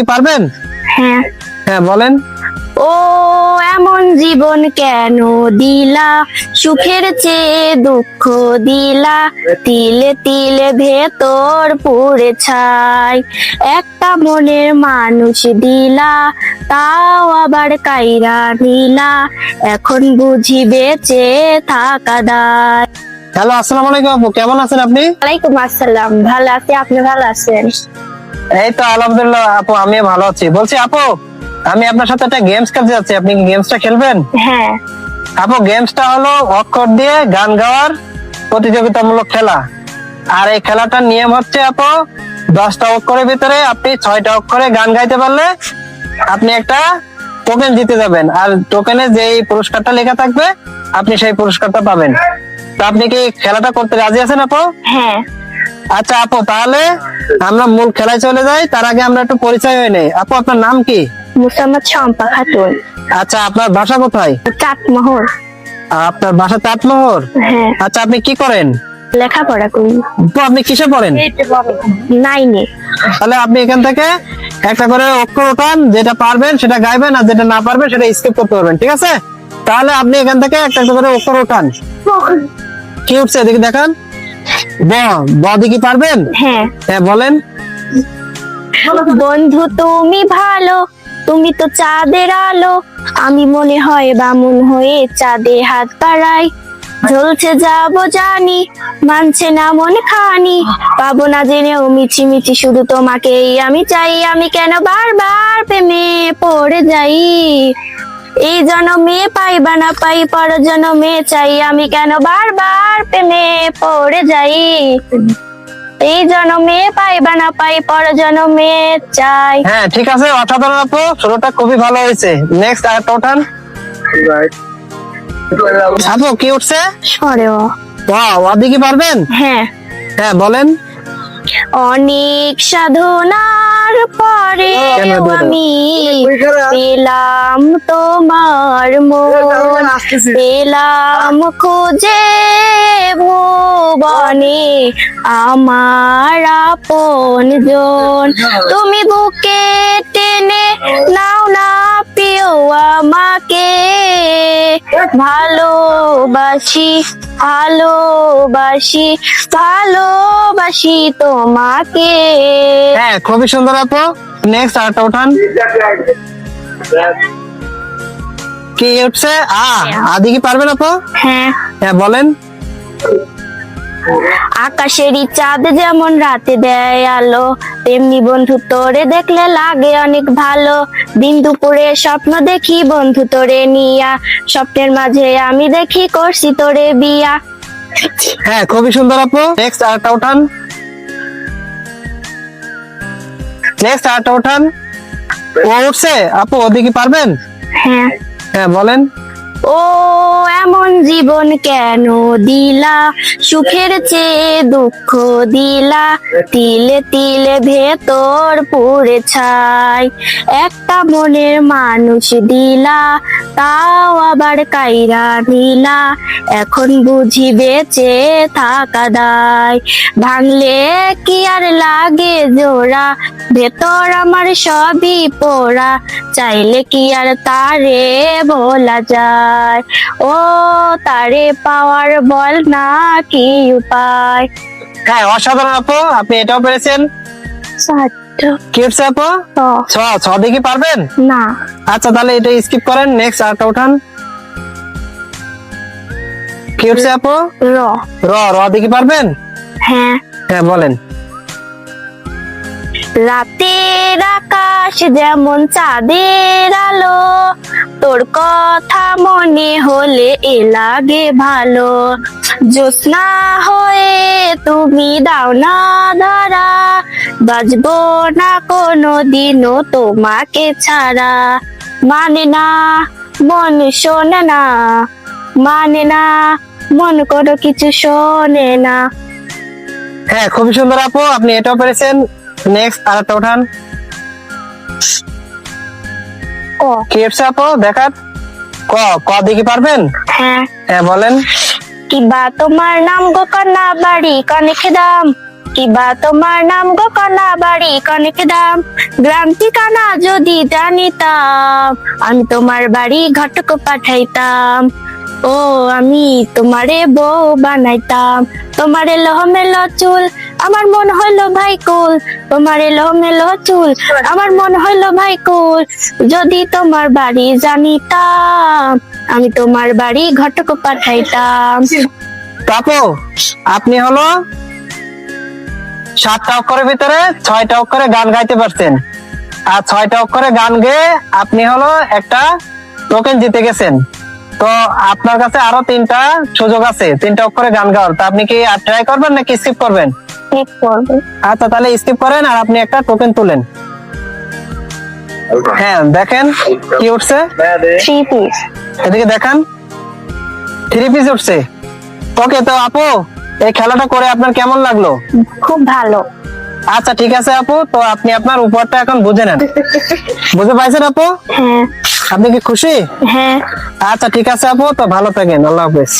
কি পারবেন? হ্যাঁ। হ্যাঁ বলেন। ও এমন জীবন কেন দিলা, সুখের চেয়ে দুঃখ দিলা, তিলে তিলে ভেতর পুড়ে ছাই, একটা মনের মানুষ দিলা, তাও আবার কাইরা নিলা, এখন বুঝি বেঁচে থাকা দায়। হ্যালো, আসসালামু আলাইকুম আপু, কেমন আছেন আপনি? ওয়ালাইকুম আসসালাম, ভালো আছি, আপনি ভালো আছেন? এই তো আলহামদুলিল্লাহ আপু, আমি ভালো আছি। বলছি আপু, আমি আপনার সাথে একটা গেমস খেলতে যাচ্ছি, আপনি কি গেমসটা খেলবেন? হ্যাঁ। আপু, গেমসটা হলো অক্ষর দিয়ে গান গাওয়ার প্রতিযোগিতামূলক খেলা। আর এই খেলাটার নিয়ম হচ্ছে আপু, 10টা অক্ষরের ভিতরে আপনি 6টা অক্ষরে গান গাইতে পারলে আপনি একটা টোকেন জিতে যাবেন। আর টোকেনে যেই পুরস্কারটা লেখা থাকবে আপনি সেই পুরস্কারটা পাবেন। তো আপনি কি খেলাটা করতে রাজি আছেন আপু? হ্যাঁ। আচ্ছা আপু, তাহলে আমরা মূল খেলায় চলে যাই। তার আগে আমরা একটু পরিচয় হয়ে নেই। আপু, আপনার নাম কি? মুসাম্মদ শম্পা খাতুন। আচ্ছা, আপনার বাসা কোথায়? চাটমোহর। আপনার বাসা চাটমোহর? হ্যাঁ। আচ্ছা, আপনি কি করেন? লেখাপড়া করি। তো আপনি কিসে পড়েন? 9-এ। তাহলে আপনি এখান থেকে একটা করে অক্ষর ওঠান, যেটা পারবেন সেটা গাইবেন, আর যেটা না পারবেন সেটা স্কিপ করতে পারবেন, ঠিক আছে? তাহলে আপনি এখান থেকে একটা করে অক্ষর ওঠান। কি উঠছে দেখি দেখান। ব, ব দিয়ে কি পারবেন? হ্যাঁ। হ্যাঁ বলেন। বন্ধু তুমি ভালো, তুমি তো চাঁদের আলো, আমি মনে হয় বামুন হয়ে চাঁদে হাত বাড়াই, ঝলছে যাবো জানি, মানছে না মন খানি, পাবো না জেনেও মিছি মিছি শুধু তোমাকেই আমি চাই, আমি কেন বারবার প্রেমে পড়ে যাই, এই জনমে পাই বা না পাই পর জনমে চাই, আমি কেন বারবার প্রেমে পড়ে যাই, এই জনমে পাই বা না পাই পর জনমে চাই। হ্যাঁ ঠিক আছে, অসাধারণ আপু, শুরুটা খুবই ভালো হয়েছে। নেক্সট আরেকটা ওঠান। আপু, কি উঠছে? সরেও। ও দিয়ে কি পারবেন? হ্যাঁ। হ্যাঁ বলেন। অনেক সাধনার পরে আমি পেলাম তোমার মন, পেলাম খুঁজে ভুবনে আমার আপন জন, তুমি বুকে টেনে নাও না প্রিয় আমাকে, ভালোবাসি ভালোবাসি ভালোবাসি তোমাকে। হ্যাঁ খুবই সুন্দর আপু। নেক্সট আরেকটা ওঠান। কি উঠছে? আদি কি পারবেন আপু? হ্যাঁ। হ্যাঁ বলেন। আকাশেরই চাঁদ যেমন রাতে দেয় আলো, তেমনি বন্ধু তোরে দেখলে লাগে অনেক ভালো, দিন দুপুরে স্বপ্ন দেখি বন্ধু তোরে নিয়া, স্বপ্নের মাঝে আমি দেখি করছি তোরে বিয়া। হ্যাঁ খুবই সুন্দর আপু। নেক্সট আরেকটা ওঠান। নেক্সট আরেকটা ওঠান। ও উঠছে আপু, ওদিকে পারবেন? হ্যাঁ। হ্যাঁ বলেন। ও এমন জীবন কেন দিলা, সুখের চেয়ে দুঃখ দিলা, তিলে তিলে ভেতর পুড়ে ছাই, একটা মনের মানুষ দিলা, তাও আবার কাইরা নিলা, এখন বুঝি বেঁচে থাকা দায়, ভাঙলে কি আর লাগে জোড়া, ভেতর আমার সবই পোড়া, চাইলে কি আর তারে বলা যায়, ও তারে পাওয়ার বল না কি উপায়। হ্যাঁ অসাধারণ আপু, আপনি এটাও পেরেছেন। কি উঠছে আপু? ছ। ছ দিয়ে কি পারবেন? না। আচ্ছা তাহলে এটা স্কিপ করেন। নেক্সট আরেকটা উঠান। কি উঠছে আপু? র। র। র দিয়ে কি পারবেন? হ্যাঁ। হ্যাঁ বলেন। রাতের আকাশ যেমন চাঁদের আলো, তোর কথা মনে হলে এ লাগে ভালো, জ্যোৎস্না হয়ে তুমি দাও না ধরা, বাজবো না কোনো দিনও তোমাকে ছাড়া, মানে না মন শোনে না, মানে না মন কোনো কিছু শোনে না। হ্যাঁ খুবই সুন্দর আপু, আপনি এটাও পেরেছেন। নেক্সট আরেকটা উঠান। ক। কি উঠছে আপু দেখান। ক। ক দিয়ে কি পারবেন? হ্যাঁ। হ্যাঁ বলেন। কিবা তোমার নাম গো কন্যা বাড়ি কানে খেদাম, কিবা তোমার নাম গো কানা, বাড়ি কনেক দাম, গ্রাম ঠিকানা যদি জানিতাম, আমি তোমার বাড়ি ঘটক পাঠাইতাম। ও আমি তোমারে বউ বানাইতাম, তোমারে লহমেলো চুল আমার মন হইলো ভাই কুল, তোমারে লহমেলো চুল আমার মন হইলো ভাই কুল, যদি তোমার বাড়ি জানিতাম, আমি তোমার বাড়ি ঘটক পাঠাইতাম। তো আপু, আপনি হলো 7টা অক্ষরের ভিতরে 6টা অক্ষরে গান গাইতে পারছেন, আর 6টা অক্ষরে গান গেয়ে আপনি হলো একটা টোকেন জিতে গেছেন। তো আপনার কাছে আরো 3টা সুযোগ আছে 3টা অক্ষরে গান গাওয়ার। তো আপনি কি আর ট্রাই করবেন নাকি স্কিপ করবেন? ঠিক করবো। আচ্ছা, তাহলে স্কিপ করেন আর আপনি একটা টোকেন তুলেন। হ্যাঁ, দেখেন কি উঠছে। 3 পিস। এদিকে দেখান, 3 পিস উঠছে। ওকে, তো আপু এই খেলাটা করে আপনার কেমন লাগলো? খুব ভালো। আচ্ছা ঠিক আছে আপু, তো আপনি আপনার উপহারটা এখন বুঝে নেন। বুঝে পাইছেন আপু? হ্যাঁ আপনি কি খুশি? হ্যাঁ। আচ্ছা ঠিক আছে আপু, তো ভালো থাকেন, আল্লাহ হাফেজ।